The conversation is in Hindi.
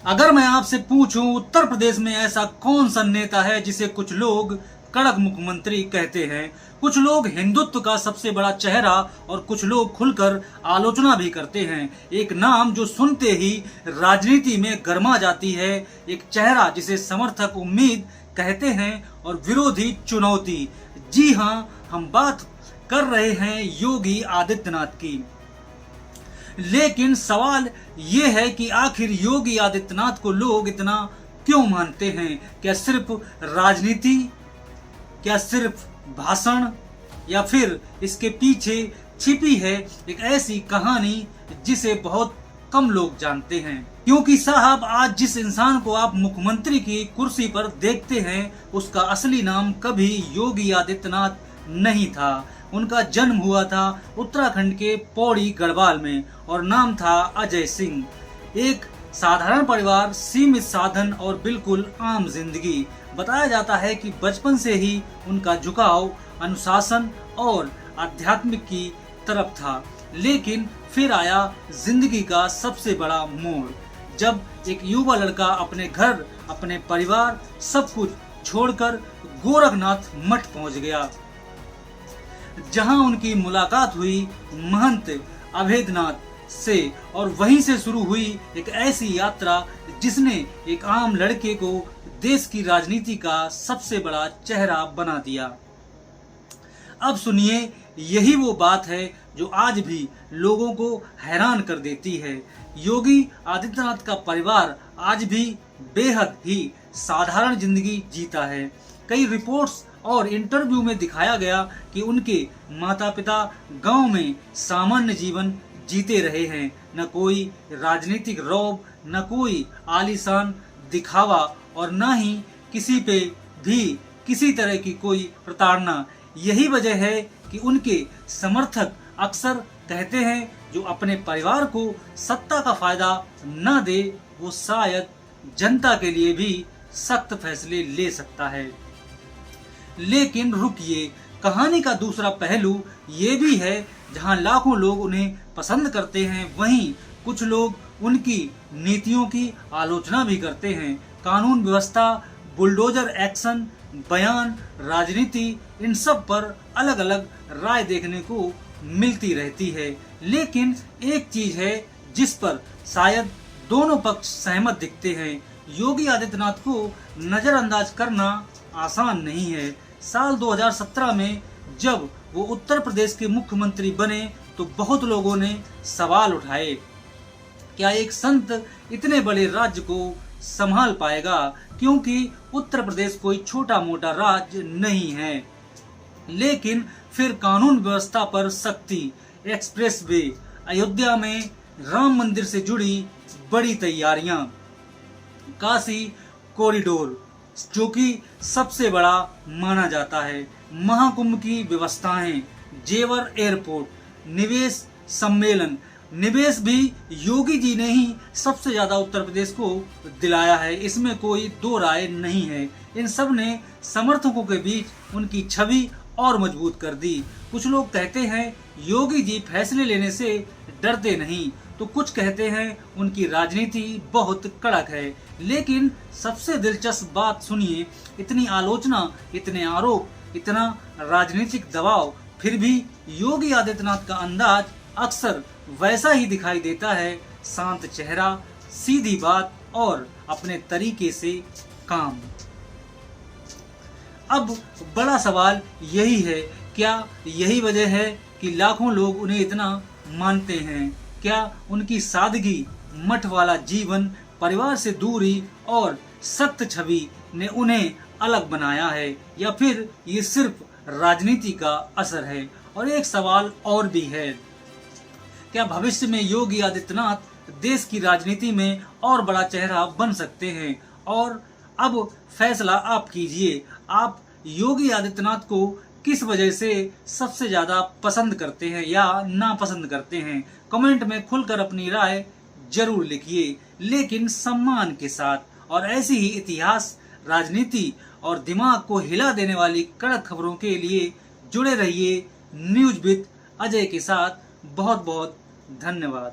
अगर मैं आपसे पूछूं उत्तर प्रदेश में ऐसा कौन सा नेता है जिसे कुछ लोग कड़क मुख्यमंत्री कहते हैं, कुछ लोग हिंदुत्व का सबसे बड़ा चेहरा और कुछ लोग खुलकर आलोचना भी करते हैं। एक नाम जो सुनते ही राजनीति में गर्मा जाती है, एक चेहरा जिसे समर्थक उम्मीद कहते हैं और विरोधी चुनौती। जी हाँ, हम बात कर रहे हैं योगी आदित्यनाथ की। लेकिन सवाल ये है कि आखिर योगी आदित्यनाथ को लोग इतना क्यों मानते हैं? क्या सिर्फ राजनीति, क्या सिर्फ भाषण, या फिर इसके पीछे छिपी है एक ऐसी कहानी जिसे बहुत कम लोग जानते हैं? क्योंकि साहब, आज जिस इंसान को आप मुख्यमंत्री की कुर्सी पर देखते हैं उसका असली नाम कभी योगी आदित्यनाथ नहीं था। उनका जन्म हुआ था उत्तराखंड के पौड़ी गढ़वाल में और नाम था अजय सिंह। एक साधारण परिवार, सीमित साधन और बिल्कुल आम जिंदगी। बताया जाता है कि बचपन से ही उनका झुकाव अनुशासन और आध्यात्मिक की तरफ था। लेकिन फिर आया जिंदगी का सबसे बड़ा मोड़, जब एक युवा लड़का अपने घर, अपने परिवार, सब कुछ छोड़कर गोरखनाथ मठ पहुंच गया, जहां उनकी मुलाकात हुई महंत अभेद्रनाथ से। और वहीं से शुरू हुई एक ऐसी यात्रा जिसने एक आम लड़के को देश की राजनीति का सबसे बड़ा चेहरा बना दिया। अब सुनिए, यही वो बात है जो आज भी लोगों को हैरान कर देती है। योगी आदित्यनाथ का परिवार आज भी बेहद ही साधारण जिंदगी जीता है। कई रिपोर्ट्स और इंटरव्यू में दिखाया गया कि उनके माता पिता गांव में सामान्य जीवन जीते रहे हैं। न कोई राजनीतिक रौब, न कोई आलीशान दिखावा और न ही किसी पे भी किसी तरह की कोई प्रताड़ना। यही वजह है कि उनके समर्थक अक्सर कहते हैं जो अपने परिवार को सत्ता का फायदा न दे वो शायद जनता के लिए भी सख्त फैसले ले सकता है। लेकिन रुकिए, कहानी का दूसरा पहलू ये भी है, जहां लाखों लोग उन्हें पसंद करते हैं वहीं कुछ लोग उनकी नीतियों की आलोचना भी करते हैं। कानून व्यवस्था, बुलडोजर एक्शन, बयान, राजनीति, इन सब पर अलग अलग राय देखने को मिलती रहती है। लेकिन एक चीज है जिस पर शायद दोनों पक्ष सहमत दिखते हैं, योगी आदित्यनाथ को नजरअंदाज करना आसान नहीं है। साल 2017 में जब वो उत्तर प्रदेश के मुख्यमंत्री बने तो बहुत लोगों ने सवाल उठाए, क्या एक संत इतने बड़े राज्य को संभाल पाएगा? क्योंकि उत्तर प्रदेश कोई छोटा मोटा राज्य नहीं है। लेकिन फिर कानून व्यवस्था पर सख्ती, एक्सप्रेस वे, अयोध्या में राम मंदिर से जुड़ी बड़ी तैयारियां, काशी कॉरिडोर जो कि सबसे बड़ा माना जाता है, महाकुंभ की व्यवस्थाएं, जेवर एयरपोर्ट, निवेश सम्मेलन। निवेश भी योगी जी ने ही सबसे ज्यादा उत्तर प्रदेश को दिलाया है, इसमें कोई दो राय नहीं है। इन सब ने समर्थकों के बीच उनकी छवि और मजबूत कर दी। कुछ लोग कहते हैं योगी जी फैसले लेने से डरते नहीं, तो कुछ कहते हैं उनकी राजनीति बहुत कड़क है। लेकिन सबसे दिलचस्प बात सुनिए, इतनी आलोचना, इतने आरोप, इतना राजनीतिक दबाव, फिर भी योगी आदित्यनाथ का अंदाज अक्सर वैसा ही दिखाई देता है, शांत चेहरा, सीधी बात और अपने तरीके से काम। अब बड़ा सवाल यही है, क्या यही वजह है कि लाखों लोग उन्हें इतना मानते हैं? क्या उनकी सादगी, मठ वाला जीवन, परिवार से दूरी और सख्त छवि ने उन्हें अलग बनाया है, या फिर ये सिर्फ राजनीति का असर है? और एक सवाल और भी है, क्या भविष्य में योगी आदित्यनाथ देश की राजनीति में और बड़ा चेहरा बन सकते हैं? और अब फैसला आप कीजिए, आप योगी आदित्यनाथ को किस वजह से सबसे ज्यादा पसंद करते हैं या नापसंद करते हैं? कमेंट में खुलकर अपनी राय जरूर लिखिए, लेकिन सम्मान के साथ। और ऐसी ही इतिहास, राजनीति और दिमाग को हिला देने वाली कड़क खबरों के लिए जुड़े रहिए न्यूज विद अजय के साथ। बहुत बहुत धन्यवाद।